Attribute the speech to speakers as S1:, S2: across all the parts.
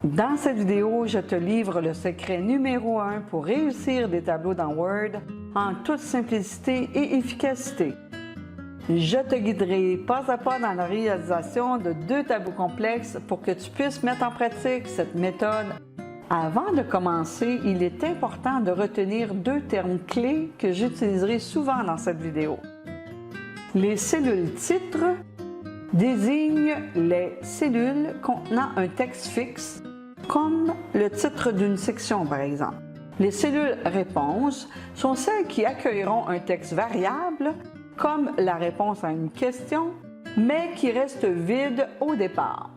S1: Dans cette vidéo, je te livre le secret numéro 1 pour réussir des tableaux dans Word en toute simplicité et efficacité. Je te guiderai pas à pas dans la réalisation de 2 tableaux complexes pour que tu puisses mettre en pratique cette méthode. Avant de commencer, il est important de retenir 2 termes clés que j'utiliserai souvent dans cette vidéo. Les cellules titres désignent les cellules contenant un texte fixe, comme le titre d'une section par exemple. Les cellules réponses sont celles qui accueilleront un texte variable, comme la réponse à une question, mais qui reste vide au départ.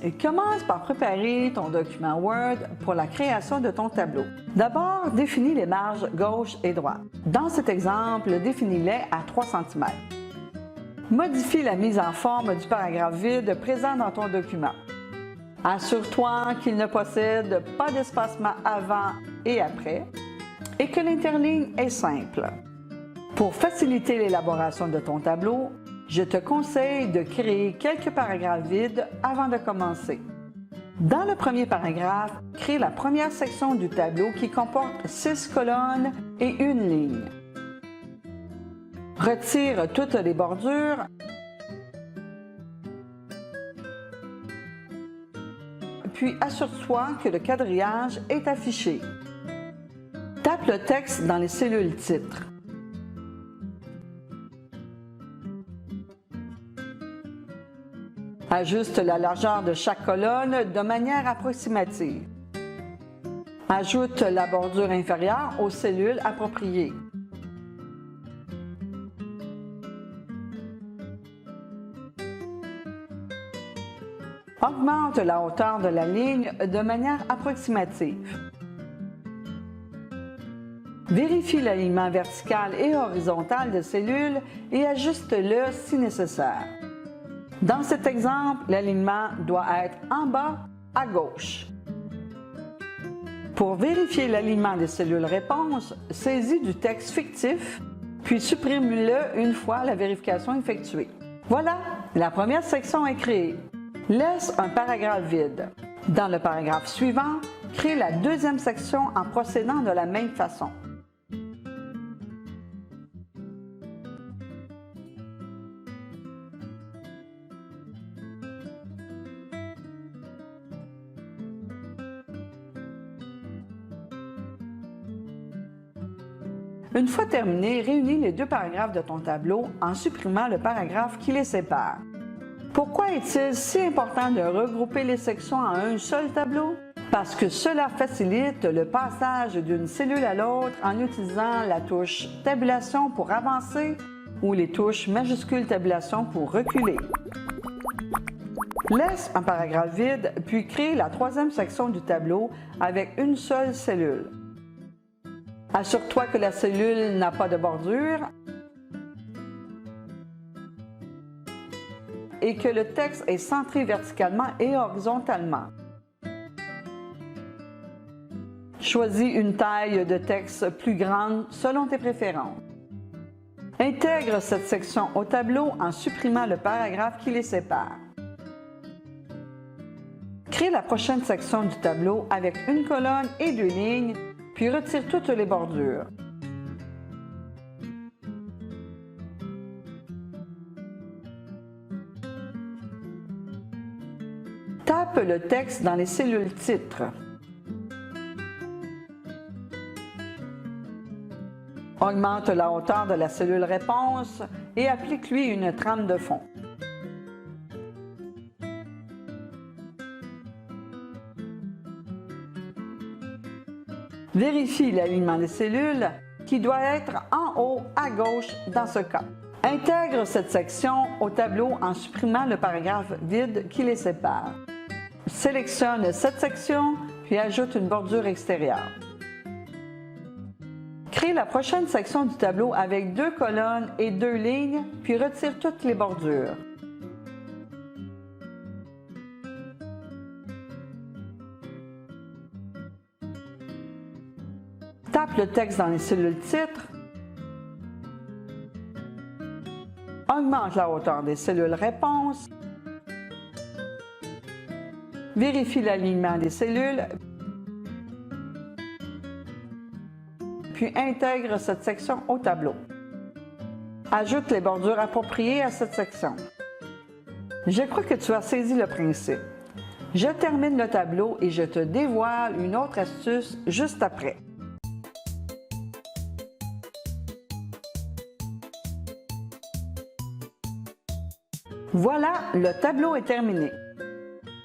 S1: Et commence par préparer ton document Word pour la création de ton tableau. D'abord, définis les marges gauche et droite. Dans cet exemple, définis-les à 3 cm. Modifie la mise en forme du paragraphe vide présent dans ton document. Assure-toi qu'il ne possède pas d'espacement avant et après et que l'interligne est simple. Pour faciliter l'élaboration de ton tableau, je te conseille de créer quelques paragraphes vides avant de commencer. Dans le premier paragraphe, crée la première section du tableau qui comporte 6 colonnes et une ligne. Retire toutes les bordures puis assure-toi que le quadrillage est affiché. Tape le texte dans les cellules titres. Ajuste la largeur de chaque colonne de manière approximative. Ajoute la bordure inférieure aux cellules appropriées. Augmente la hauteur de la ligne de manière approximative. Vérifie l'alignement vertical et horizontal des cellules et ajuste-le si nécessaire. Dans cet exemple, l'alignement doit être en bas à gauche. Pour vérifier l'alignement des cellules réponses, saisis du texte fictif, puis supprime-le une fois la vérification effectuée. Voilà, la première section est créée. Laisse un paragraphe vide. Dans le paragraphe suivant, crée la deuxième section en procédant de la même façon. Une fois terminé, réunis les 2 paragraphes de ton tableau en supprimant le paragraphe qui les sépare. Pourquoi est-il si important de regrouper les sections en un seul tableau? Parce que cela facilite le passage d'une cellule à l'autre en utilisant la touche Tabulation pour avancer ou les touches majuscules Tabulation pour reculer. Laisse un paragraphe vide, puis crée la 3e section du tableau avec une seule cellule. Assure-toi que la cellule n'a pas de bordure et que le texte est centré verticalement et horizontalement. Choisis une taille de texte plus grande selon tes préférences. Intègre cette section au tableau en supprimant le paragraphe qui les sépare. Crée la prochaine section du tableau avec une colonne et 2 lignes, puis retire toutes les bordures. Tape le texte dans les cellules titres. Augmente la hauteur de la cellule réponse et applique-lui une trame de fond. Vérifie l'alignement des cellules qui doit être en haut à gauche dans ce cas. Intègre cette section au tableau en supprimant le paragraphe vide qui les sépare. Sélectionne cette section puis ajoute une bordure extérieure. Crée la prochaine section du tableau avec 2 colonnes et 2 lignes puis retire toutes les bordures. Tape le texte dans les cellules titres. Augmente la hauteur des cellules réponses Vérifie l'alignement des cellules, puis intègre cette section au tableau. Ajoute les bordures appropriées à cette section. Je crois que tu as saisi le principe. Je termine le tableau et je te dévoile une autre astuce juste après. Voilà, le tableau est terminé.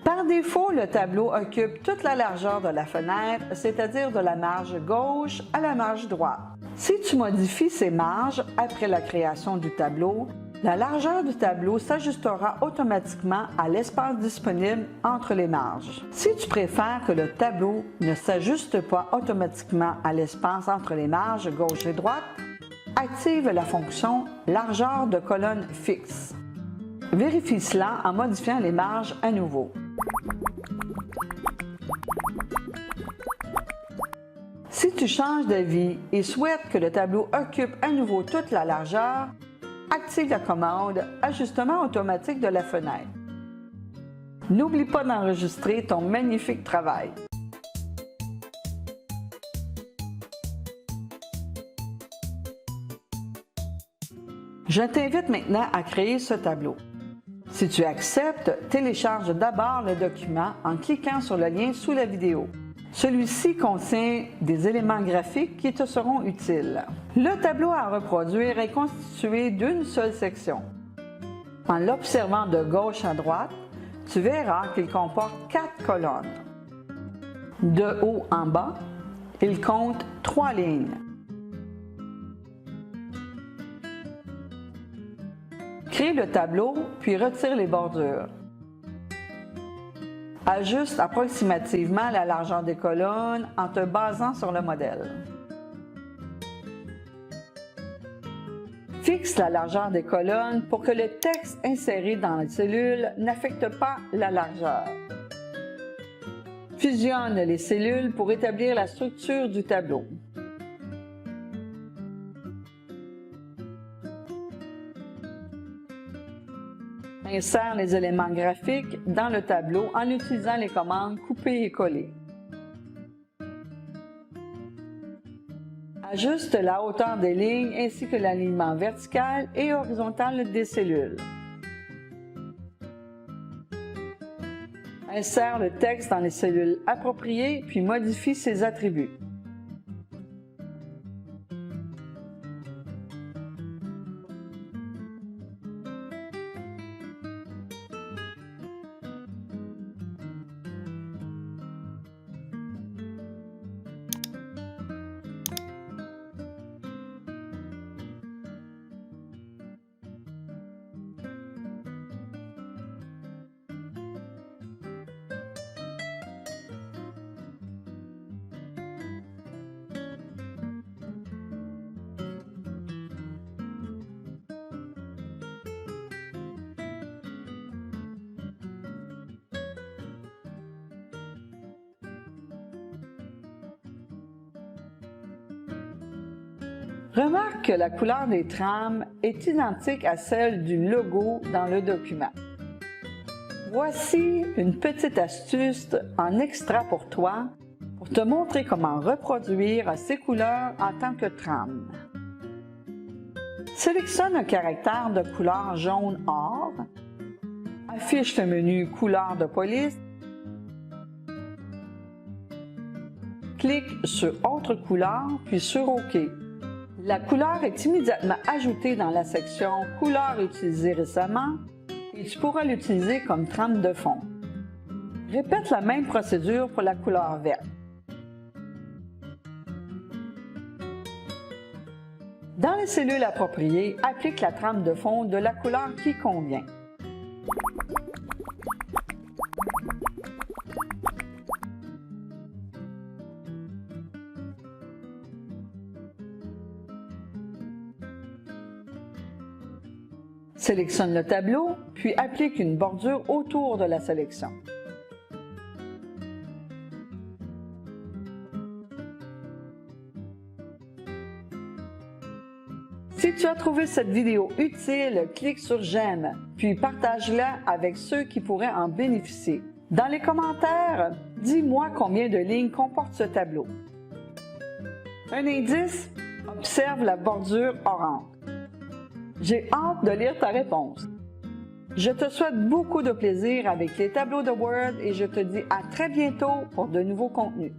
S1: Par défaut, le tableau occupe toute la largeur de la fenêtre, c'est-à-dire de la marge gauche à la marge droite. Si tu modifies ces marges après la création du tableau, la largeur du tableau s'ajustera automatiquement à l'espace disponible entre les marges. Si tu préfères que le tableau ne s'ajuste pas automatiquement à l'espace entre les marges gauche et droite, active la fonction « Largeur de colonne fixe ». Vérifie cela en modifiant les marges à nouveau. Si tu changes d'avis et souhaites que le tableau occupe à nouveau toute la largeur, active la commande « Ajustement automatique de la fenêtre ». N'oublie pas d'enregistrer ton magnifique travail. Je t'invite maintenant à créer ce tableau. Si tu acceptes, télécharge d'abord le document en cliquant sur le lien sous la vidéo. Celui-ci contient des éléments graphiques qui te seront utiles. Le tableau à reproduire est constitué d'une seule section. En l'observant de gauche à droite, tu verras qu'il comporte 4 colonnes. De haut en bas, il compte 3 lignes. Crée le tableau, puis retire les bordures. Ajuste approximativement la largeur des colonnes en te basant sur le modèle. Fixe la largeur des colonnes pour que le texte inséré dans les cellules n'affecte pas la largeur. Fusionne les cellules pour établir la structure du tableau. Insère les éléments graphiques dans le tableau en utilisant les commandes couper et coller. Ajuste la hauteur des lignes ainsi que l'alignement vertical et horizontal des cellules. Insère le texte dans les cellules appropriées puis modifie ses attributs. Remarque que la couleur des trames est identique à celle du logo dans le document. Voici une petite astuce en extra pour toi pour te montrer comment reproduire ces couleurs en tant que trame. Sélectionne un caractère de couleur jaune or, affiche le menu couleur de police, clique sur Autre couleur puis sur OK. La couleur est immédiatement ajoutée dans la section « Couleurs utilisées récemment » et tu pourras l'utiliser comme trame de fond. Répète la même procédure pour la couleur verte. Dans les cellules appropriées, applique la trame de fond de la couleur qui convient. Sélectionne le tableau, puis applique une bordure autour de la sélection. Si tu as trouvé cette vidéo utile, clique sur « J'aime », puis partage-la avec ceux qui pourraient en bénéficier. Dans les commentaires, dis-moi combien de lignes comporte ce tableau. Un indice, observe la bordure orange. J'ai hâte de lire ta réponse. Je te souhaite beaucoup de plaisir avec les tableaux de Word et je te dis à très bientôt pour de nouveaux contenus.